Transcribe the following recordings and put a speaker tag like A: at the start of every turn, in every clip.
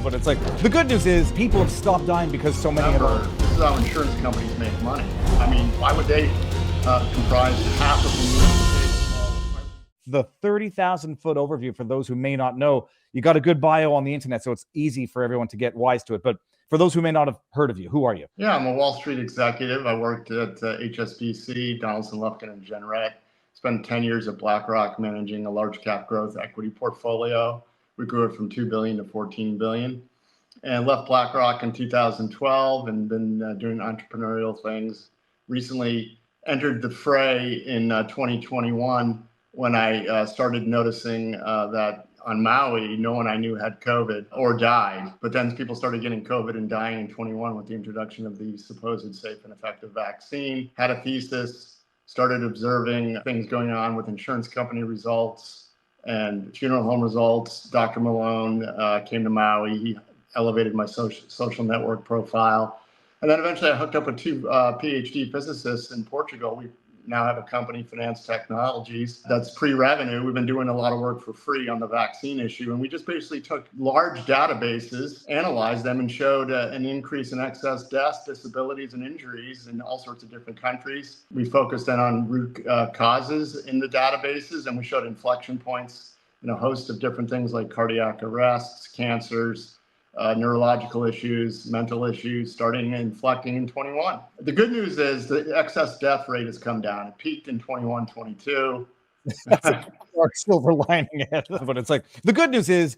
A: But it's like, the good news is people have stopped dying because so many
B: Remember, this is how insurance companies make money. I mean, why would they comprise half of
A: the 30,000-foot overview for those who may not know. You got a good bio on the internet, so it's easy for everyone to get wise to it. But for those who may not have heard of you, who are you?
B: Yeah, I'm a Wall Street executive. I worked at HSBC, Donaldson, Lufkin, and Jenrette. Spent 10 years at BlackRock managing a large cap growth equity portfolio. We grew it from 2 billion to 14 billion. And left BlackRock in 2012 and been doing entrepreneurial things. Recently entered the fray in 2021 when I started noticing that on Maui, no one I knew had COVID or died. But then people started getting COVID and dying in 21 with the introduction of the supposed safe and effective vaccine. Had a thesis, started observing things going on with insurance company results and funeral home results. Dr. Malone came to Maui. He elevated my social network profile. And then eventually I hooked up with two PhD physicists in Portugal. We now have a company, Finance Technologies, that's pre-revenue. We've been doing a lot of work for free on the vaccine issue. And we just basically took large databases, analyzed them, and showed an increase in excess deaths, disabilities, and injuries in all sorts of different countries. We focused in on root causes in the databases, and we showed inflection points in a host of different things like cardiac arrests, cancers, neurological issues, mental issues, starting inflecting in 21. The good news is the excess death rate has come down. It peaked in 21, 22.
A: That's a dark silver lining. But it's like, the good news is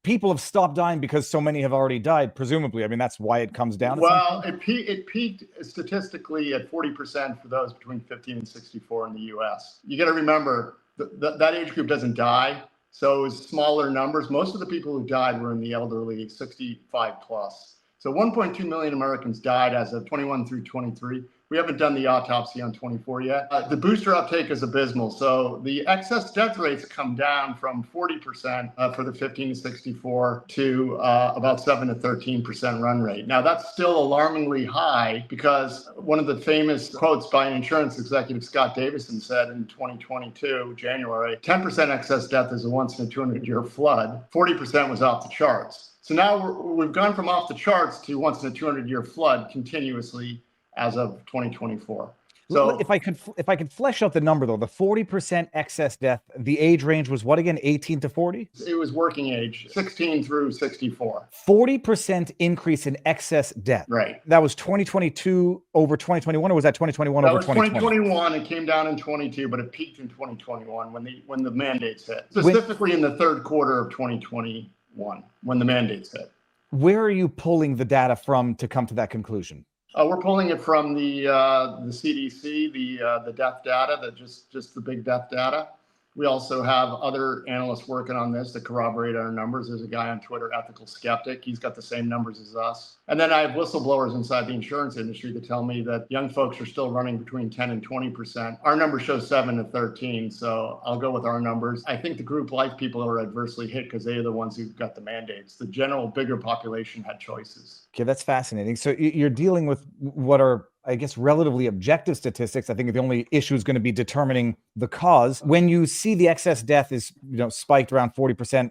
A: people have stopped dying because so many have already died, presumably. I mean, that's why it comes down.
B: Well, it peaked statistically at 40% for those between 15 and 64 in the US. You got to remember that age group doesn't die. So it was smaller numbers. Most of the people who died were in the elderly, 65 plus. So 1.2 million Americans died as of 21 through 23. We haven't done the autopsy on 24 yet. The booster uptake is abysmal. So the excess death rates come down from 40% for the 15 to 64 to about 7 to 13% run rate. Now, that's still alarmingly high because one of the famous quotes by an insurance executive, Scott Davison, said in 2022, January, 10% excess death is a once in a 200-year flood. 40% was off the charts. So now we've gone from off the charts to once in a 200-year flood continuously as of 2024. So
A: if I could flesh out the number though, the 40% excess death, the age range was what again? 18 to 40?
B: It was working age, 16 through 64.
A: 40% increase in excess death.
B: Right.
A: That was 2022 over 2021, or was that 2021 over 2020?
B: 2021. It came down in 22, but it peaked in 2021 when the mandates hit. Specifically in the third quarter of 2021 when the mandates hit.
A: Where are you pulling the data from to come to that conclusion?
B: We're pulling it from the CDC, the death data, just the big death data. We also have other analysts working on this to corroborate our numbers. There's a guy on Twitter, Ethical Skeptic. He's got the same numbers as us. And then I have whistleblowers inside the insurance industry that tell me that young folks are still running between 10 and 20%. Our number shows 7 to 13, so I'll go with our numbers. I think the group life people are adversely hit because they are the ones who got the mandates. The general bigger population had choices.
A: Okay, that's fascinating. So you're dealing with what are, I guess, relatively objective statistics. I think the only issue is going to be determining the cause. When you see the excess death is, spiked around 40%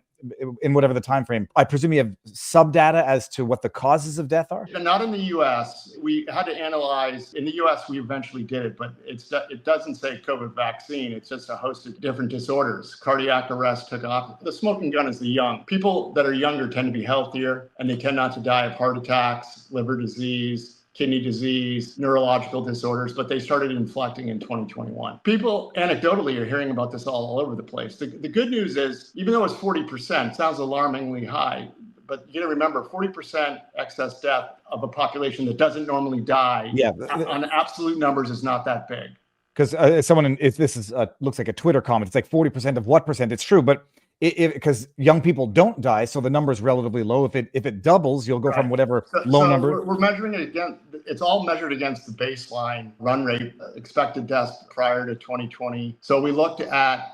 A: in whatever the time frame, I presume you have sub data as to what the causes of death are?
B: Not in the US. We had to analyze. In the US, we eventually did it, but it doesn't say COVID vaccine. It's just a host of different disorders. Cardiac arrest took off. The smoking gun is the young. People that are younger tend to be healthier, and they tend not to die of heart attacks, liver disease, kidney disease, neurological disorders, but they started inflecting in 2021. People anecdotally are hearing about this all over the place. The good news is, even though it's 40%, sounds alarmingly high, but you got to remember 40% excess death of a population that doesn't normally die on absolute numbers is not that big. Because
A: this looks like a Twitter comment. It's like 40% of what percent? It's true, but because young people don't die, so the number is relatively low. If it doubles, you'll go from whatever low number.
B: We're measuring it again. It's all measured against the baseline run rate, expected deaths prior to 2020. So we looked at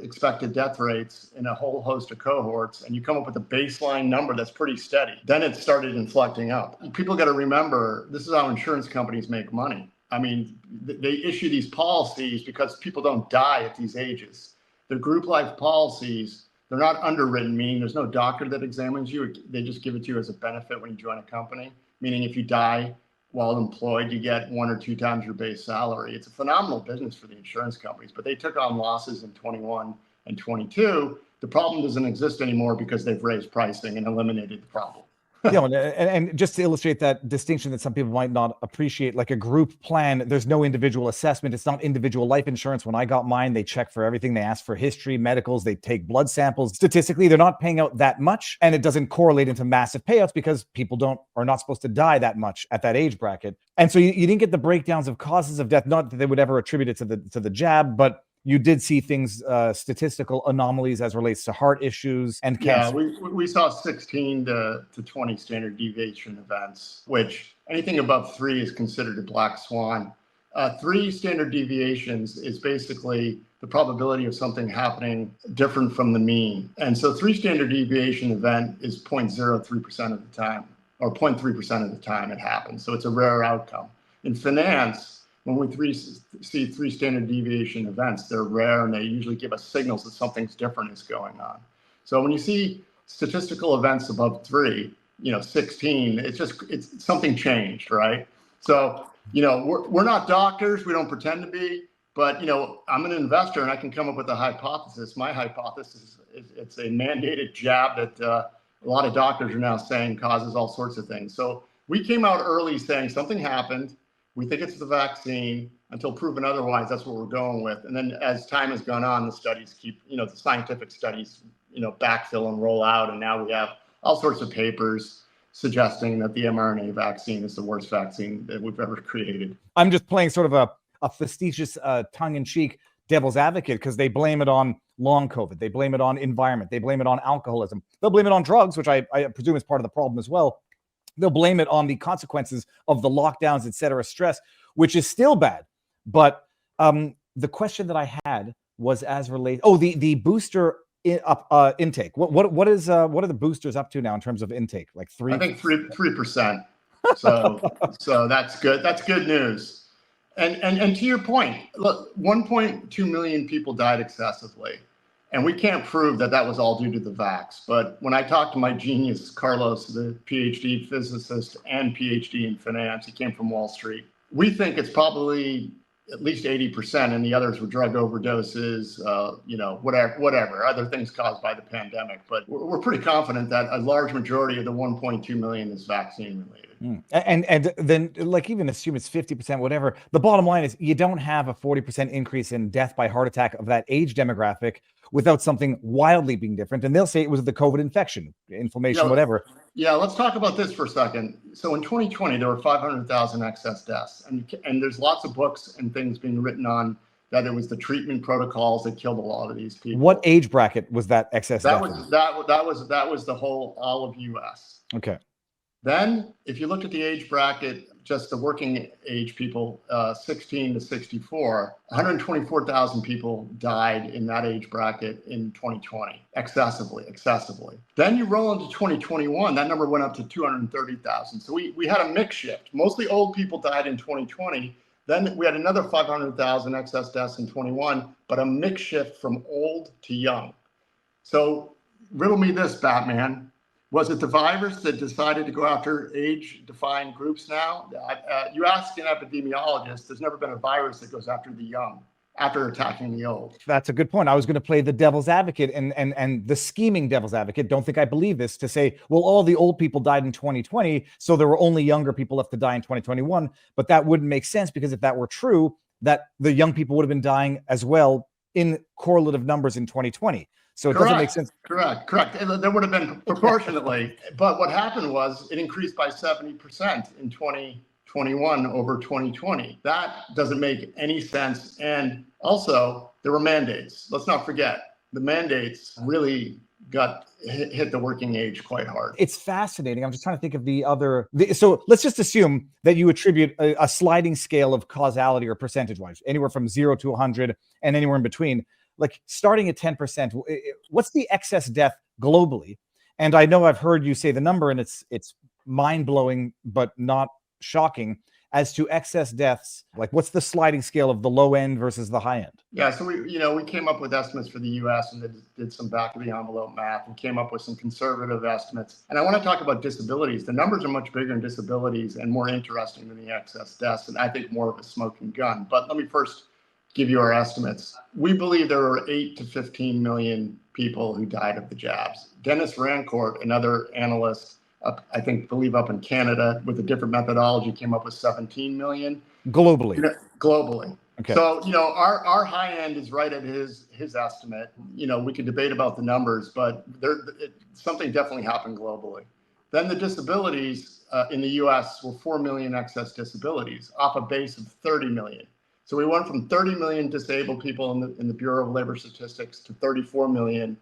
B: expected death rates in a whole host of cohorts, and you come up with a baseline number that's pretty steady. Then it started inflecting up. People got to remember, this is how insurance companies make money. I mean, they issue these policies because people don't die at these ages. They're group life policies They're not underwritten, meaning there's no doctor that examines you. They just give it to you as a benefit when you join a company, meaning if you die while employed, you get 1 or 2 times your base salary. It's a phenomenal business for the insurance companies, but they took on losses in 21 and 22. The problem doesn't exist anymore because they've raised pricing and eliminated the problem.
A: Yeah, and just to illustrate that distinction that some people might not appreciate, like a group plan, there's no individual assessment. It's not individual life insurance. When I got mine, they check for everything. They ask for history, medicals, they take blood samples. Statistically, they're not paying out that much, and it doesn't correlate into massive payouts because people are not supposed to die that much at that age bracket. And so you didn't get the breakdowns of causes of death, not that they would ever attribute it to the jab, but you did see things, statistical anomalies as relates to heart issues and cancer.
B: Yeah, we saw 16 to 20 standard deviation events, which anything above 3 is considered a black swan. 3 standard deviations is basically the probability of something happening different from the mean. And so 3 standard deviation event is 0.03% of the time, or 0.3% of the time it happens. So it's a rare outcome. In finance, when we see 3 standard deviation events, they're rare and they usually give us signals that something's different is going on. So when you see statistical events above 3, 16, it's something changed, right? So, we're not doctors, we don't pretend to be, but, I'm an investor and I can come up with a hypothesis. My hypothesis is it's a mandated jab that a lot of doctors are now saying causes all sorts of things. So we came out early saying something happened. We think it's the vaccine. Until proven otherwise, that's what we're going with. And then as time has gone on, the studies keep, the scientific studies, backfill and roll out. And now we have all sorts of papers suggesting that the mRNA vaccine is the worst vaccine that we've ever created.
A: I'm just playing sort of a facetious, tongue-in-cheek devil's advocate because they blame it on long COVID. They blame it on environment. They blame it on alcoholism. They'll blame it on drugs, which I presume is part of the problem as well. They'll blame it on the consequences of the lockdowns, et cetera, stress, which is still bad. But the question that I had was as related. Oh, the booster intake. What are the boosters up to now in terms of intake? Like 3?
B: I think 3%. So that's good. That's good news. And to your point, look, 1.2 million people died excessively. And we can't prove that was all due to the vax. But when I talked to my genius, Carlos, the PhD physicist and PhD in finance, he came from Wall Street. We think it's probably at least 80%, and the others were drug overdoses, whatever, other things caused by the pandemic. But we're pretty confident that a large majority of the 1.2 million is vaccine related.
A: And then, like, even assume it's 50%, whatever. The bottom line is you don't have a 40% increase in death by heart attack of that age demographic without something wildly being different. And they'll say it was the COVID infection, inflammation, whatever.
B: Yeah, let's talk about this for a second. So in 2020, there were 500,000 excess deaths. And there's lots of books and things being written on that it was the treatment protocols that killed a lot of these people.
A: What age bracket was that excess death?
B: That was the whole, all of US.
A: Okay.
B: Then, if you looked at the age bracket, just the working age people, 16 to 64, 124,000 people died in that age bracket in 2020, excessively. Then you roll into 2021, that number went up to 230,000. So we had a mix shift. Mostly old people died in 2020. Then we had another 500,000 excess deaths in 21, but a mix shift from old to young. So riddle me this, Batman. Was it the virus that decided to go after age-defined groups now? You ask an epidemiologist, there's never been a virus that goes after the young, after attacking the old.
A: That's a good point. I was going to play the devil's advocate and the scheming devil's advocate. Don't think I believe this, to say, well, all the old people died in 2020, so there were only younger people left to die in 2021. But that wouldn't make sense, because if that were true, that the young people would have been dying as well in correlative numbers in 2020. So it doesn't make sense.
B: Correct. There would have been proportionately. But what happened was it increased by 70% in 2021 over 2020. That doesn't make any sense. And also, there were mandates. Let's not forget, the mandates really hit the working age quite hard.
A: It's fascinating. I'm just trying to think of so let's just assume that you attribute a sliding scale of causality or percentage-wise, anywhere from 0 to 100 and anywhere in between. Like starting at 10%, what's the excess death globally? And I know I've heard you say the number, and it's mind-blowing, but not shocking, as to excess deaths? Like, what's the sliding scale of the low end versus the high end?
B: Yeah, so we came up with estimates for the U.S. and did some back of the envelope math and came up with some conservative estimates. And I want to talk about disabilities. The numbers are much bigger in disabilities and more interesting than the excess deaths, and I think more of a smoking gun. But let me first give you our estimates. We believe there were 8 to 15 million people who died of the jabs. Dennis Rancourt, another analyst, believe up in Canada with a different methodology, came up with 17 million.
A: Globally.
B: Globally.
A: Okay.
B: So, our high end is right at his estimate. We could debate about the numbers, but something definitely happened globally. Then the disabilities in the US were 4 million excess disabilities off a base of 30 million. So we went from 30 million disabled people in the Bureau of Labor Statistics to 34 million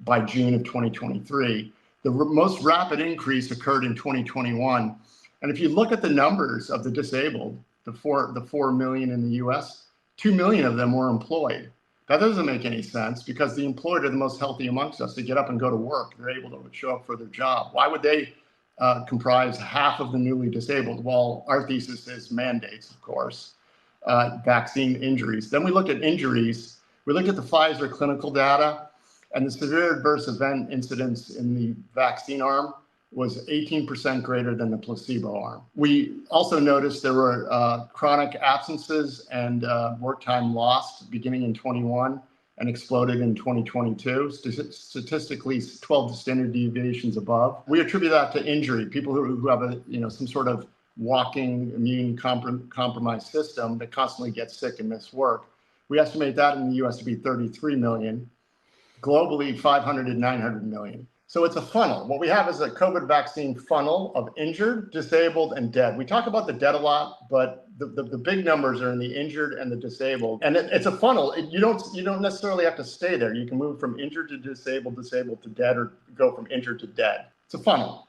B: by June of 2023. The most rapid increase occurred in 2021. And if you look at the numbers of the disabled, the 4 million in the US, 2 million of them were employed. That doesn't make any sense because the employed are the most healthy amongst us. They get up and go to work. They're able to show up for their job. Why would they comprise half of the newly disabled? Well, our thesis is mandates, of course, vaccine injuries. Then we looked at injuries. We looked at the Pfizer clinical data, and the severe adverse event incidence in the vaccine arm was 18% greater than the placebo arm. We also noticed there were chronic absences and work time lost beginning in 21 and exploded in 2022, statistically 12 standard deviations above. We attribute that to injury, people who have some sort of walking immune compromised system that constantly gets sick and miss work. We estimate that in the US to be 33 million, globally 500 to 900 million. So it's a funnel. What we have is a COVID vaccine funnel of injured, disabled, and dead. We talk about the dead a lot, but the big numbers are in the injured and the disabled. And it's a funnel. You don't necessarily have to stay there. You can move from injured to disabled, disabled to dead, or go from injured to dead. It's a funnel.